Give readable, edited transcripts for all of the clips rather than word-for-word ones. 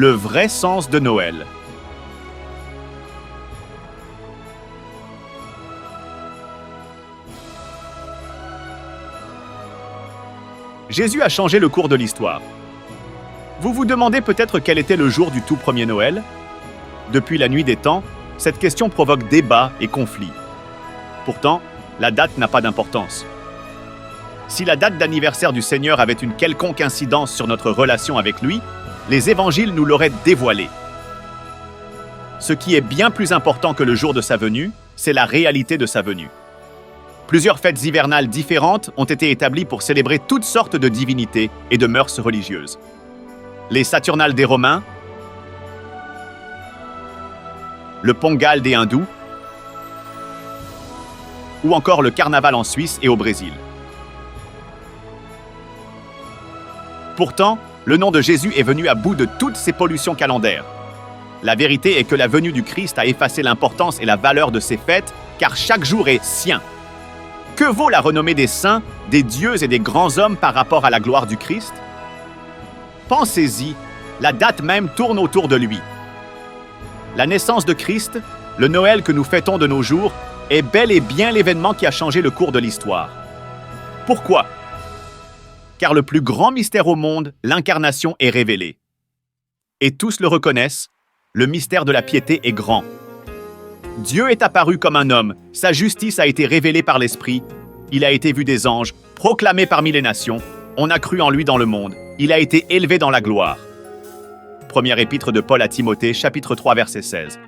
Le vrai sens de Noël. Jésus a changé le cours de l'histoire. Vous vous demandez peut-être quel était le jour du tout premier Noël? Depuis la nuit des temps, cette question provoque débat et conflits. Pourtant, la date n'a pas d'importance. Si la date d'anniversaire du Seigneur avait une quelconque incidence sur notre relation avec lui, les évangiles nous l'auraient dévoilé. Ce qui est bien plus important que le jour de sa venue, c'est la réalité de sa venue. Plusieurs fêtes hivernales différentes ont été établies pour célébrer toutes sortes de divinités et de mœurs religieuses. Les Saturnales des Romains, le Pongal des Hindous, ou encore le Carnaval en Suisse et au Brésil. Pourtant, le nom de Jésus est venu à bout de toutes ces pollutions calendaires. La vérité est que la venue du Christ a effacé l'importance et la valeur de ces fêtes, car chaque jour est sien. Que vaut la renommée des saints, des dieux et des grands hommes par rapport à la gloire du Christ? Pensez-y, la date même tourne autour de lui. La naissance de Christ, le Noël que nous fêtons de nos jours, est bel et bien l'événement qui a changé le cours de l'histoire. Pourquoi? Car le plus grand mystère au monde, l'incarnation, est révélé. Et tous le reconnaissent, le mystère de la piété est grand. Dieu est apparu comme un homme, sa justice a été révélée par l'Esprit, il a été vu des anges, proclamé parmi les nations, on a cru en lui dans le monde, il a été élevé dans la gloire. Première épître de Paul à Timothée, chapitre 3, verset 16.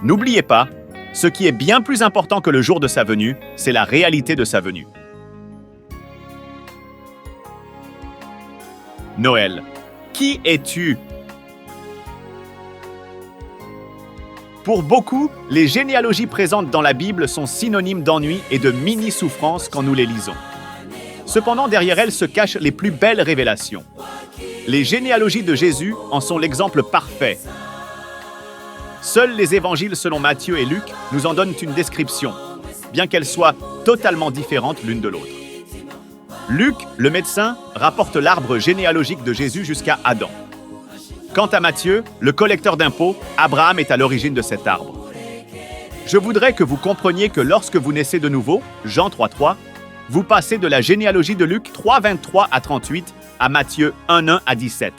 N'oubliez pas, ce qui est bien plus important que le jour de sa venue, c'est la réalité de sa venue. Noël. Qui es-tu? Pour beaucoup, les généalogies présentes dans la Bible sont synonymes d'ennui et de mini-souffrance quand nous les lisons. Cependant, derrière elles se cachent les plus belles révélations. Les généalogies de Jésus en sont l'exemple parfait. Seuls les évangiles selon Matthieu et Luc nous en donnent une description, bien qu'elles soient totalement différentes l'une de l'autre. Luc, le médecin, rapporte l'arbre généalogique de Jésus jusqu'à Adam. Quant à Matthieu, le collecteur d'impôts, Abraham est à l'origine de cet arbre. Je voudrais que vous compreniez que lorsque vous naissez de nouveau, Jean 3,3, vous passez de la généalogie de Luc 3,23 à 38 à Matthieu 1,1 à 17.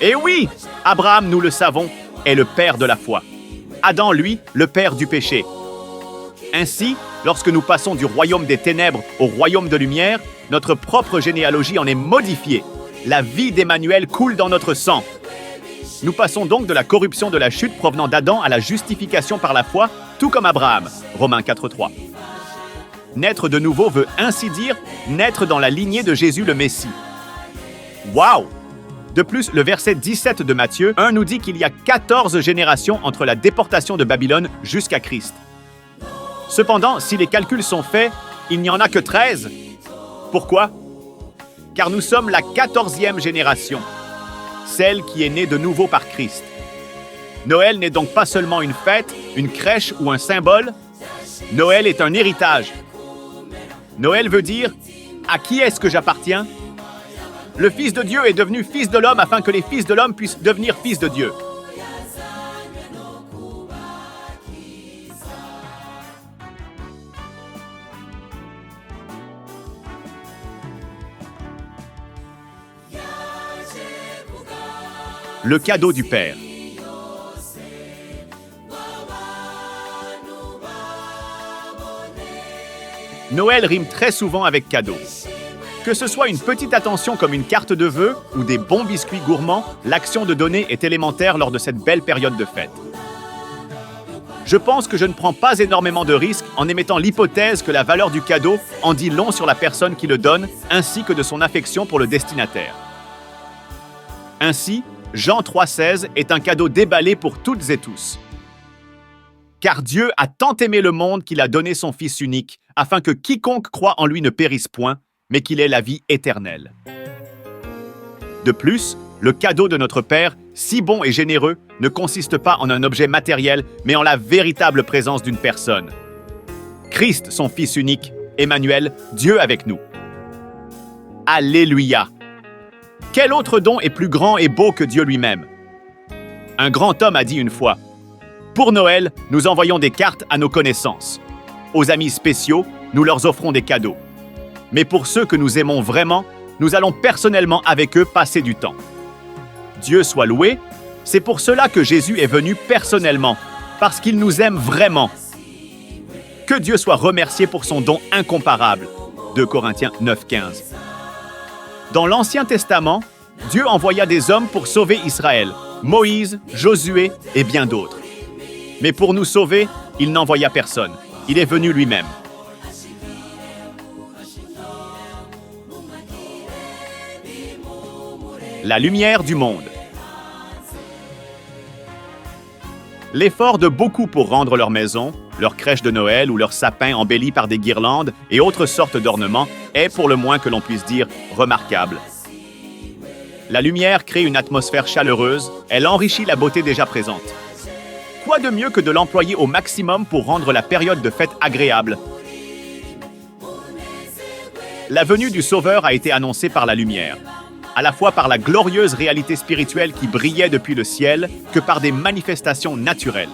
Et oui, Abraham, nous le savons, est le père de la foi. Adam, lui, le père du péché. Ainsi, lorsque nous passons du royaume des ténèbres au royaume de lumière, notre propre généalogie en est modifiée. La vie d'Emmanuel coule dans notre sang. Nous passons donc de la corruption de la chute provenant d'Adam à la justification par la foi, tout comme Abraham. Romains 4,3. Naître de nouveau veut ainsi dire naître dans la lignée de Jésus le Messie. Waouh! De plus, le verset 17 de Matthieu 1 nous dit qu'il y a 14 générations entre la déportation de Babylone jusqu'à Christ. Cependant, si les calculs sont faits, il n'y en a que 13. Pourquoi? Car nous sommes la 14e génération, celle qui est née de nouveau par Christ. Noël n'est donc pas seulement une fête, une crèche ou un symbole. Noël est un héritage. Noël veut dire « À qui est-ce que j'appartiens ?» Le Fils de Dieu est devenu Fils de l'homme afin que les fils de l'homme puissent devenir fils de Dieu. Le cadeau du Père. Noël rime très souvent avec cadeau. Que ce soit une petite attention comme une carte de vœux ou des bons biscuits gourmands, l'action de donner est élémentaire lors de cette belle période de fête. Je pense que je ne prends pas énormément de risques en émettant l'hypothèse que la valeur du cadeau en dit long sur la personne qui le donne, ainsi que de son affection pour le destinataire. Ainsi, Jean 3,16 est un cadeau déballé pour toutes et tous. Car Dieu a tant aimé le monde qu'il a donné son Fils unique, afin que quiconque croit en lui ne périsse point, mais qu'il ait la vie éternelle. De plus, le cadeau de notre Père, si bon et généreux, ne consiste pas en un objet matériel, mais en la véritable présence d'une personne. Christ, son Fils unique, Emmanuel, Dieu avec nous. Alléluia! Quel autre don est plus grand et beau que Dieu lui-même? Un grand homme a dit une fois, « Pour Noël, nous envoyons des cartes à nos connaissances. Aux amis spéciaux, nous leur offrons des cadeaux. Mais pour ceux que nous aimons vraiment, nous allons personnellement avec eux passer du temps. » Dieu soit loué, c'est pour cela que Jésus est venu personnellement, parce qu'il nous aime vraiment. Que Dieu soit remercié pour son don incomparable. 2 Corinthiens 9,15. Dans l'Ancien Testament, Dieu envoya des hommes pour sauver Israël, Moïse, Josué et bien d'autres. Mais pour nous sauver, il n'envoya personne. Il est venu lui-même. La lumière du monde. L'effort de beaucoup pour rendre leur maison, leur crèche de Noël ou leur sapin embelli par des guirlandes et autres sortes d'ornements est, pour le moins que l'on puisse dire, remarquable. La lumière crée une atmosphère chaleureuse, elle enrichit la beauté déjà présente. Quoi de mieux que de l'employer au maximum pour rendre la période de fête agréable? La venue du Sauveur a été annoncée par la lumière, à la fois par la glorieuse réalité spirituelle qui brillait depuis le ciel que par des manifestations naturelles.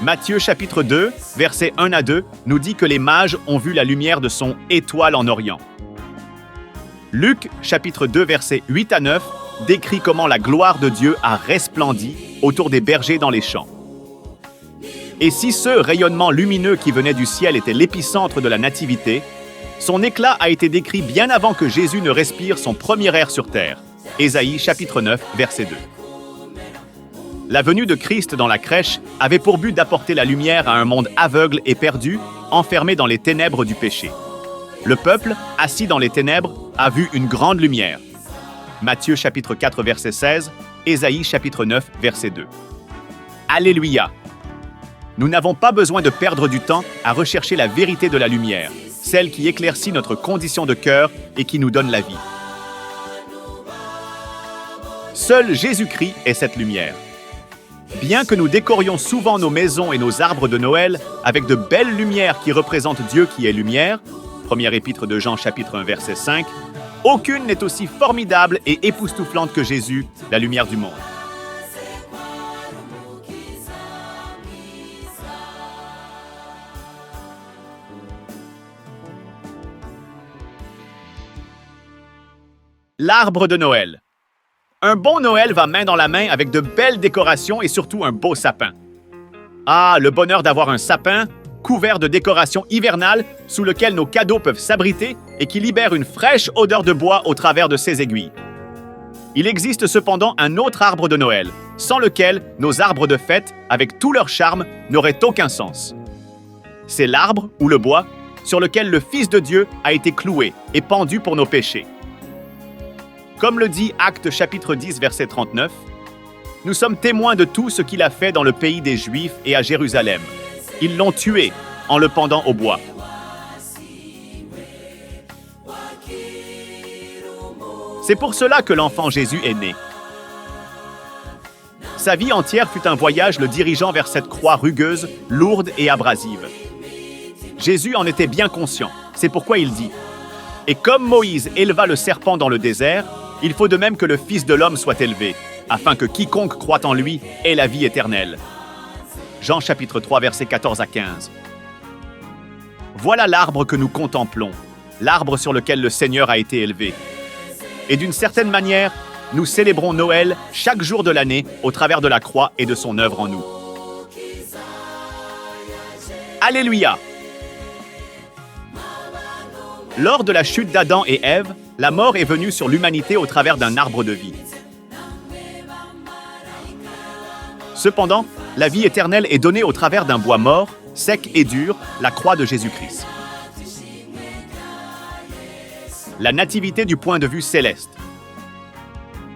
Matthieu chapitre 2, versets 1 à 2, nous dit que les mages ont vu la lumière de son étoile en Orient. Luc chapitre 2, versets 8 à 9, décrit comment la gloire de Dieu a resplendi autour des bergers dans les champs. Et si ce rayonnement lumineux qui venait du ciel était l'épicentre de la nativité, son éclat a été décrit bien avant que Jésus ne respire son premier air sur terre. Ésaïe chapitre 9, verset 2. La venue de Christ dans la crèche avait pour but d'apporter la lumière à un monde aveugle et perdu, enfermé dans les ténèbres du péché. Le peuple, assis dans les ténèbres, a vu une grande lumière. Matthieu chapitre 4, verset 16, Ésaïe chapitre 9, verset 2. Alléluia! Nous n'avons pas besoin de perdre du temps à rechercher la vérité de la lumière, celle qui éclaircit notre condition de cœur et qui nous donne la vie. Seul Jésus-Christ est cette lumière. Bien que nous décorions souvent nos maisons et nos arbres de Noël avec de belles lumières qui représentent Dieu qui est lumière, première épître de Jean chapitre 1 verset 5, aucune n'est aussi formidable et époustouflante que Jésus, la lumière du monde. L'arbre de Noël. Un bon Noël va main dans la main avec de belles décorations et surtout un beau sapin. Ah, le bonheur d'avoir un sapin couvert de décorations hivernales sous lequel nos cadeaux peuvent s'abriter et qui libère une fraîche odeur de bois au travers de ses aiguilles. Il existe cependant un autre arbre de Noël, sans lequel nos arbres de fête, avec tout leur charme, n'auraient aucun sens. C'est l'arbre, ou le bois, sur lequel le Fils de Dieu a été cloué et pendu pour nos péchés. Comme le dit Actes chapitre 10, verset 39, « Nous sommes témoins de tout ce qu'il a fait dans le pays des Juifs et à Jérusalem. Ils l'ont tué en le pendant au bois. » C'est pour cela que l'enfant Jésus est né. Sa vie entière fut un voyage le dirigeant vers cette croix rugueuse, lourde et abrasive. Jésus en était bien conscient, c'est pourquoi il dit « Et comme Moïse éleva le serpent dans le désert, il faut de même que le Fils de l'homme soit élevé, afin que quiconque croit en lui ait la vie éternelle. » Jean chapitre 3, versets 14 à 15. Voilà l'arbre que nous contemplons, l'arbre sur lequel le Seigneur a été élevé. Et d'une certaine manière, nous célébrons Noël chaque jour de l'année au travers de la croix et de son œuvre en nous. Alléluia! Lors de la chute d'Adam et Ève, la mort est venue sur l'humanité au travers d'un arbre de vie. Cependant, la vie éternelle est donnée au travers d'un bois mort, sec et dur, la croix de Jésus-Christ. La nativité du point de vue céleste.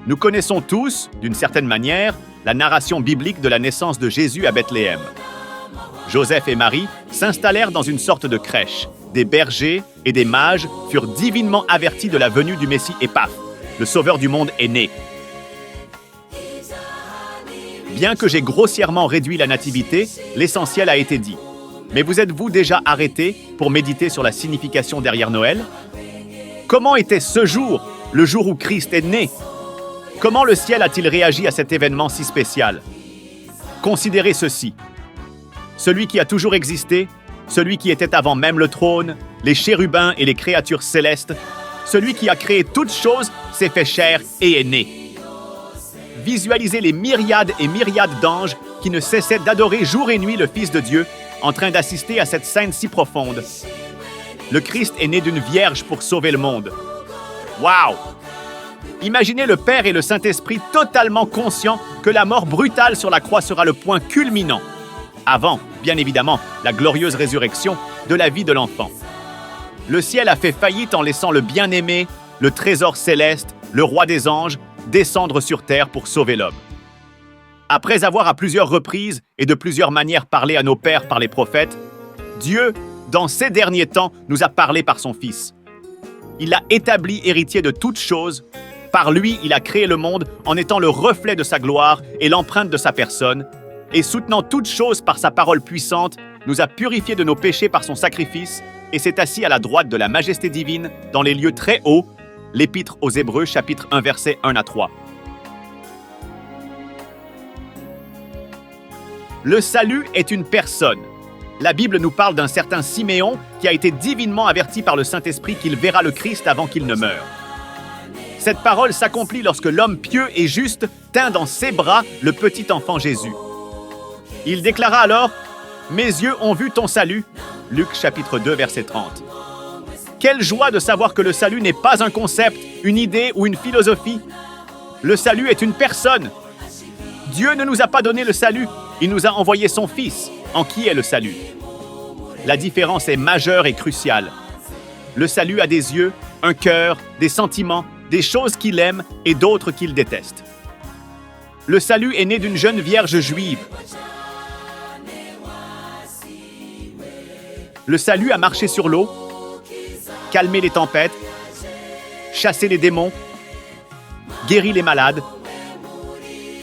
Nous connaissons tous, d'une certaine manière, la narration biblique de la naissance de Jésus à Bethléem. Joseph et Marie s'installèrent dans une sorte de crèche. Des bergers et des mages furent divinement avertis de la venue du Messie et paf, le Sauveur du monde est né. Bien que j'ai grossièrement réduit la nativité, l'essentiel a été dit. Mais vous êtes-vous déjà arrêté pour méditer sur la signification derrière Noël? Comment était ce jour, le jour où Christ est né? Comment le ciel a-t-il réagi à cet événement si spécial? Considérez ceci. Celui qui a toujours existé, celui qui était avant même le trône, les chérubins et les créatures célestes, celui qui a créé toutes choses s'est fait chair et est né. Visualisez les myriades et myriades d'anges qui ne cessaient d'adorer jour et nuit le Fils de Dieu, en train d'assister à cette scène si profonde. Le Christ est né d'une vierge pour sauver le monde. Waouh! Imaginez le Père et le Saint-Esprit totalement conscients que la mort brutale sur la croix sera le point culminant, avant, bien évidemment, la glorieuse résurrection de la vie de l'enfant. Le ciel a fait faillite en laissant le bien-aimé, le trésor céleste, le roi des anges, descendre sur terre pour sauver l'homme. Après avoir à plusieurs reprises et de plusieurs manières parlé à nos pères par les prophètes, Dieu, dans ces derniers temps, nous a parlé par son Fils. Il l'a établi héritier de toutes choses. Par lui, il a créé le monde en étant le reflet de sa gloire et l'empreinte de sa personne, et soutenant toutes choses par sa parole puissante, nous a purifiés de nos péchés par son sacrifice, et s'est assis à la droite de la majesté divine dans les lieux très hauts. L'Épître aux Hébreux, chapitre 1, versets 1 à 3. Le salut est une personne. La Bible nous parle d'un certain Siméon qui a été divinement averti par le Saint-Esprit qu'il verra le Christ avant qu'il ne meure. Cette parole s'accomplit lorsque l'homme pieux et juste tint dans ses bras le petit enfant Jésus. Il déclara alors « Mes yeux ont vu ton salut » Luc chapitre 2, verset 30. Quelle joie de savoir que le salut n'est pas un concept, une idée ou une philosophie. Le salut est une personne. Dieu ne nous a pas donné le salut, il nous a envoyé son Fils, en qui est le salut. La différence est majeure et cruciale. Le salut a des yeux, un cœur, des sentiments, des choses qu'il aime et d'autres qu'il déteste. Le salut est né d'une jeune vierge juive. Le salut a marché sur l'eau, calmé les tempêtes, chassé les démons, guéri les malades,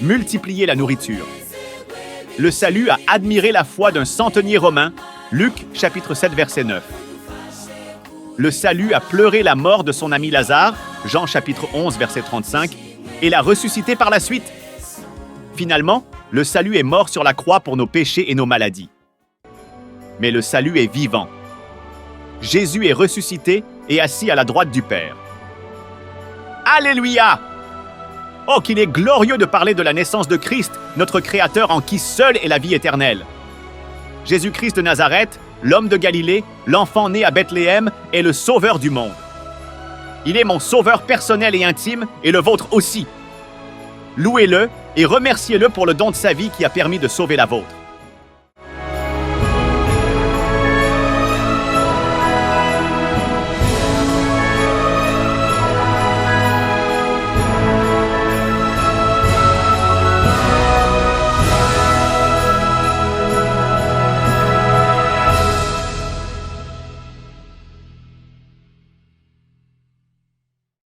multiplié la nourriture. Le salut a admiré la foi d'un centenier romain, Luc chapitre 7, verset 9. Le salut a pleuré la mort de son ami Lazare, Jean chapitre 11, verset 35, et l'a ressuscité par la suite. Finalement, le salut est mort sur la croix pour nos péchés et nos maladies. Mais le salut est vivant. Jésus est ressuscité et assis à la droite du Père. Alléluia! Oh, qu'il est glorieux de parler de la naissance de Christ, notre Créateur en qui seul est la vie éternelle. Jésus-Christ de Nazareth, l'homme de Galilée, l'enfant né à Bethléem, est le sauveur du monde. Il est mon sauveur personnel et intime, et le vôtre aussi. Louez-le et remerciez-le pour le don de sa vie qui a permis de sauver la vôtre.